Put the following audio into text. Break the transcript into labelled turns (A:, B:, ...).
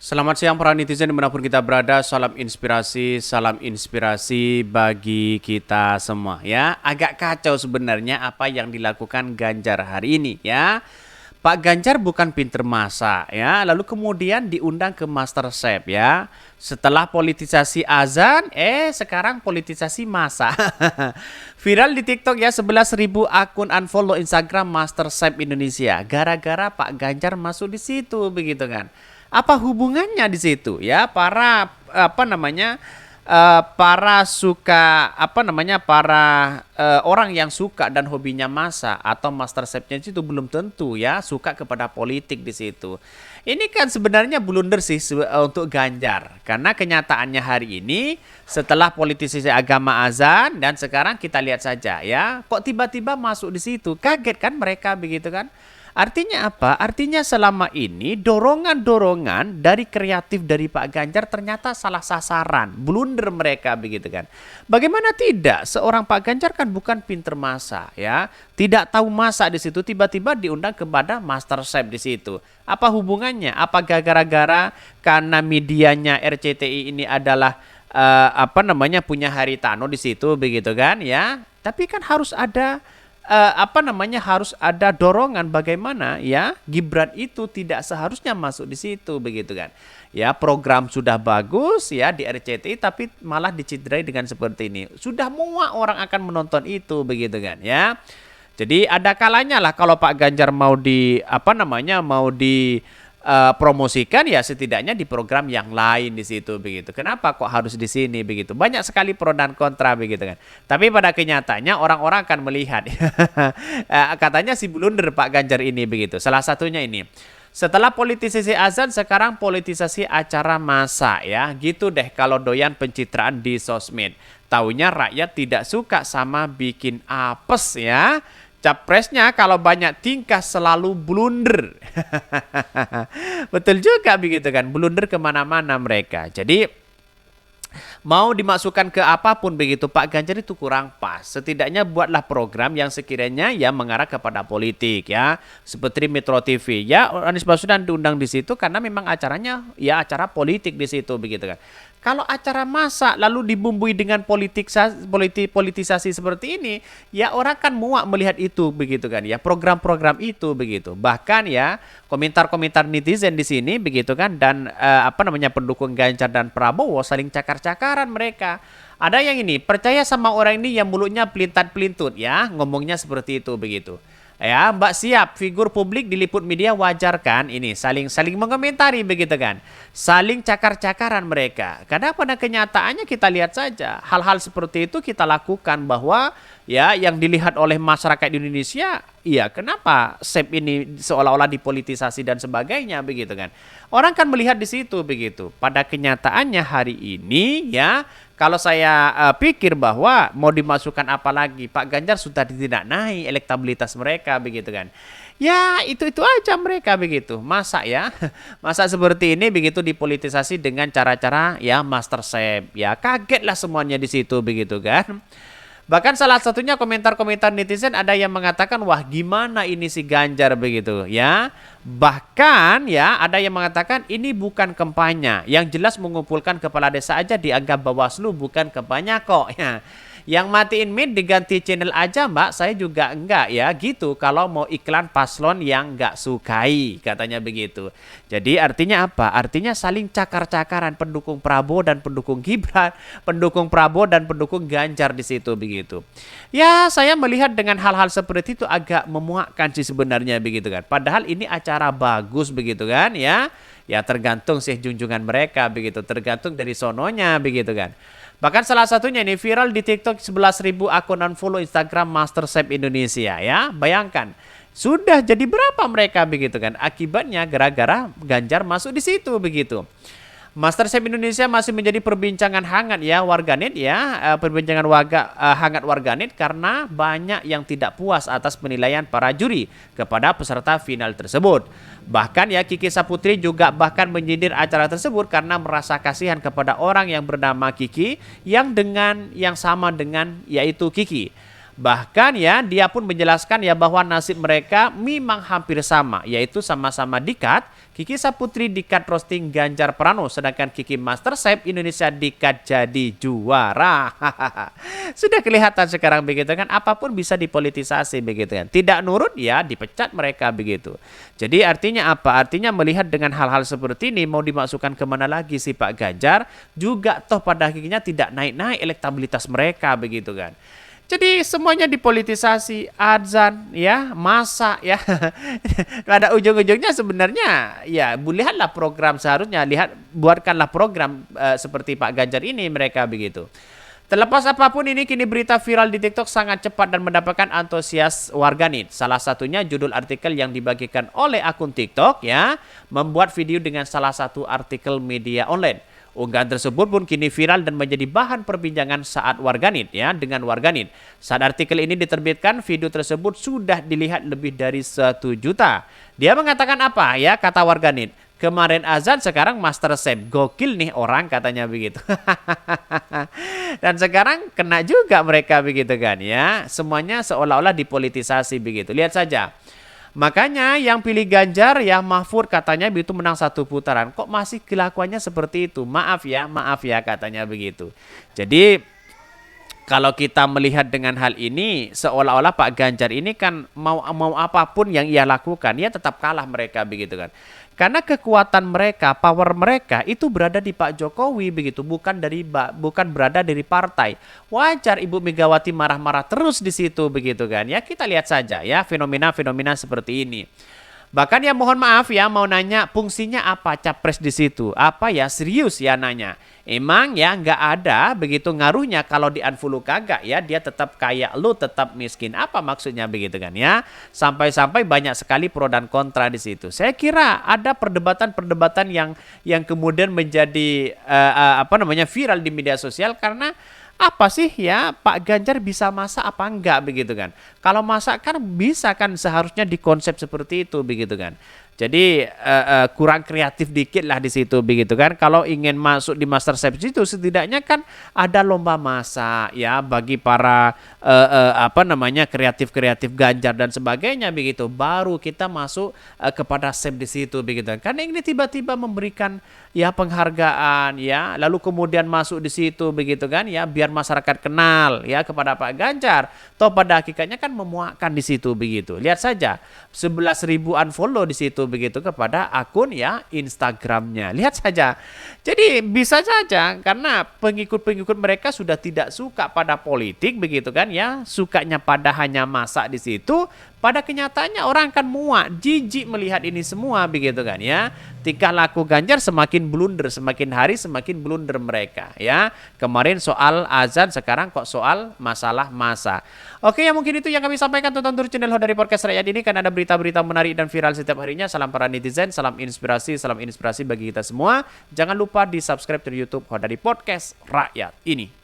A: Selamat siang para netizen dimanapun kita berada, salam inspirasi bagi kita semua ya. Agak kacau sebenarnya apa yang dilakukan Ganjar hari ini ya. Pak Ganjar bukan pinter masak ya, lalu kemudian diundang ke MasterChef ya. Setelah politisasi azan, sekarang politisasi masak. Viral di TikTok ya, 11.000 akun unfollow Instagram MasterChef Indonesia gara-gara Pak Ganjar masuk di situ begitu kan. Apa hubungannya di situ ya para para suka orang yang suka dan hobinya masak atau master chefnya itu belum tentu ya suka kepada politik di situ. Ini kan sebenarnya blunder sih untuk Ganjar karena kenyataannya hari ini setelah politisasi agama azan dan sekarang kita lihat saja ya kok tiba-tiba masuk di situ, kaget kan mereka begitu kan. Artinya apa? Artinya selama ini dorongan-dorongan dari kreatif dari Pak Ganjar ternyata salah sasaran, blunder mereka begitu kan. Bagaimana tidak? Seorang Pak Ganjar kan bukan pinter masak ya, tidak tahu masak di situ tiba-tiba diundang kepada MasterChef di situ. Apa hubungannya? Apa gara-gara karena medianya RCTI ini adalah punya Haritano di situ begitu kan ya? Tapi kan harus ada harus ada dorongan bagaimana ya Gibran itu tidak seharusnya masuk di situ begitu kan. Ya program sudah bagus ya di RCTI tapi malah dicidrai dengan seperti ini. Sudah muak orang akan menonton itu begitu kan ya. Jadi ada kalanya lah kalau Pak Ganjar mau promosikan ya setidaknya di program yang lain di situ begitu. Kenapa kok harus di sini begitu? Banyak sekali pro dan kontra begitu kan. Tapi pada kenyataannya orang-orang akan melihat katanya si blunder Pak Ganjar ini begitu. Salah satunya ini. Setelah politisasi azan sekarang politisasi acara masak ya. Gitu deh kalau doyan pencitraan di sosmed. Taunya rakyat tidak suka sama bikin apes ya. Capresnya kalau banyak tingkah selalu blunder. Betul juga begitu kan, blunder kemana-mana mereka. Jadi mau dimasukkan ke apapun begitu Pak Ganjar itu kurang pas. Setidaknya buatlah program yang sekiranya ya mengarah kepada politik ya. Seperti Metro TV ya, Anies Baswedan diundang di situ karena memang acaranya ya acara politik di situ begitu kan. Kalau acara masak lalu dibumbui dengan politisasi seperti ini, ya orang kan muak melihat itu begitu kan ya, program-program itu begitu. Bahkan ya komentar-komentar netizen di sini begitu kan dan pendukung Ganjar dan Prabowo saling cakar-cakaran mereka. Ada yang ini percaya sama orang ini yang mulutnya pelintat-pelintut ya, ngomongnya seperti itu begitu. Ya, Mbak siap, figur publik diliput media wajar kan? Ini saling mengomentari begitu kan? Saling cakar-cakaran mereka. Karena pada kenyataannya kita lihat saja hal-hal seperti itu kita lakukan bahwa ya yang dilihat oleh masyarakat di Indonesia, iya kenapa chef ini seolah-olah dipolitisasi dan sebagainya begitu kan? Orang kan melihat di situ begitu. Pada kenyataannya hari ini ya kalau saya pikir bahwa mau dimasukkan apa lagi, Pak Ganjar sudah tidak naik elektabilitas mereka begitu kan. Ya itu aja mereka begitu. Masa ya, masa seperti ini begitu dipolitisasi dengan cara-cara ya MasterChef. Ya kagetlah semuanya di situ begitu kan. Bahkan salah satunya komentar-komentar netizen ada yang mengatakan wah gimana ini si Ganjar begitu ya. Bahkan ya ada yang mengatakan ini bukan kampanye. Yang jelas mengumpulkan kepala desa aja dianggap Bawaslu bukan kampanye kok ya. Yang matiin mic diganti channel aja Mbak, saya juga enggak ya gitu kalau mau iklan paslon yang enggak sukai katanya begitu. Jadi artinya apa? Artinya saling cakar-cakaran pendukung Prabowo dan pendukung Gibran, pendukung Prabowo dan pendukung Ganjar di situ begitu. Ya saya melihat dengan hal-hal seperti itu agak memuakkan sih sebenarnya begitu kan. Padahal ini acara bagus begitu kan ya. Ya tergantung sih junjungan mereka begitu, tergantung dari sononya begitu kan. Bahkan salah satunya ini viral di TikTok 11.000 akun unfollow Instagram MasterChef Indonesia ya. Bayangkan, sudah jadi berapa mereka begitu kan? Akibatnya gara-gara Ganjar masuk di situ begitu. MasterChef Indonesia masih menjadi perbincangan hangat ya warganet ya, perbincangan hangat warganet karena banyak yang tidak puas atas penilaian para juri kepada peserta final tersebut. Bahkan ya Kiki Saputri juga bahkan menyindir acara tersebut karena merasa kasihan kepada orang yang bernama Kiki yang sama dengan yaitu Kiki. Bahkan ya dia pun menjelaskan ya bahwa nasib mereka memang hampir sama, yaitu sama-sama dikat. Kiki Saputri di-cut roasting Ganjar Pranowo, sedangkan Kiki Masterchef Indonesia di-cut jadi juara. Sudah kelihatan sekarang begitu kan, apapun bisa dipolitisasi begitu kan. Tidak nurut ya dipecat mereka begitu. Jadi artinya apa? Artinya melihat dengan hal-hal seperti ini mau dimasukkan kemana lagi si Pak Ganjar, juga toh pada akhirnya tidak naik-naik elektabilitas mereka begitu kan. Jadi semuanya dipolitisasi, azan ya, masa ya. Pada ujung-ujungnya sebenarnya ya lihatlah program, seharusnya buatkanlah program seperti Pak Ganjar ini mereka begitu. Terlepas apapun ini, kini berita viral di TikTok sangat cepat dan mendapatkan antusias warganet. Salah satunya judul artikel yang dibagikan oleh akun TikTok ya, membuat video dengan salah satu artikel media online. Unggahan tersebut pun kini viral dan menjadi bahan perbincangan saat warganet ya, dengan warganet. Saat artikel ini diterbitkan, video tersebut sudah dilihat lebih dari 1 juta. Dia mengatakan apa ya, kata warganet? Kemarin azan, sekarang Masterchef. Gokil nih orang, katanya begitu. Dan sekarang kena juga mereka begitu kan ya. Semuanya seolah-olah dipolitisasi begitu. Lihat saja. Makanya yang pilih Ganjar ya Mahfud katanya begitu menang 1 putaran. Kok masih kelakuannya seperti itu? Maaf ya katanya begitu. Jadi kalau kita melihat dengan hal ini, seolah-olah Pak Ganjar ini kan mau apapun yang ia lakukan, ia tetap kalah mereka begitu kan. Karena kekuatan mereka, power mereka itu berada di Pak Jokowi begitu, bukan berada dari partai. Wajar Ibu Megawati marah-marah terus di situ begitu kan. Ya kita lihat saja ya fenomena-fenomena seperti ini. Bahkan ya mohon maaf ya, mau nanya fungsinya apa capres di situ? Apa ya, serius ya nanya. Emang ya nggak ada begitu ngaruhnya kalau di unfollow kagak ya, dia tetap kaya, lu tetap miskin. Apa maksudnya begitu kan ya? Sampai-sampai banyak sekali pro dan kontra di situ. Saya kira ada perdebatan-perdebatan yang kemudian menjadi viral di media sosial karena apa sih ya, Pak Ganjar bisa masak apa enggak begitu kan. Kalau masak kan bisa kan, seharusnya dikonsep seperti itu begitu kan. Jadi kurang kreatif dikit lah di situ begitu kan. Kalau ingin masuk di Masterchef itu setidaknya kan ada lomba masak ya bagi para kreatif-kreatif Ganjar dan sebagainya begitu. Baru kita masuk kepada chef di situ begitu kan. Karena ini tiba-tiba memberikan ya penghargaan ya, lalu kemudian masuk di situ begitu kan ya, biar masyarakat kenal ya kepada Pak Ganjar. Toh pada hakikatnya kan memuakkan di situ begitu. Lihat saja 11.000 unfollow di situ begitu kepada akun ya Instagramnya. Lihat saja. Jadi bisa saja karena pengikut-pengikut mereka sudah tidak suka pada politik begitu kan ya, sukanya pada hanya masak di situ. Pada kenyataannya orang akan muak, jijik melihat ini semua begitu kan ya. Tingkah laku Ganjar semakin blunder, semakin hari semakin blunder mereka ya. Kemarin soal azan, sekarang kok soal masalah masa. Oke, ya mungkin itu yang kami sampaikan tentang channel Ho dari Podcast Rakyat ini, kan ada berita-berita menarik dan viral setiap harinya. Salam para netizen, salam inspirasi bagi kita semua. Jangan lupa di subscribe di YouTube Ho dari Podcast Rakyat ini.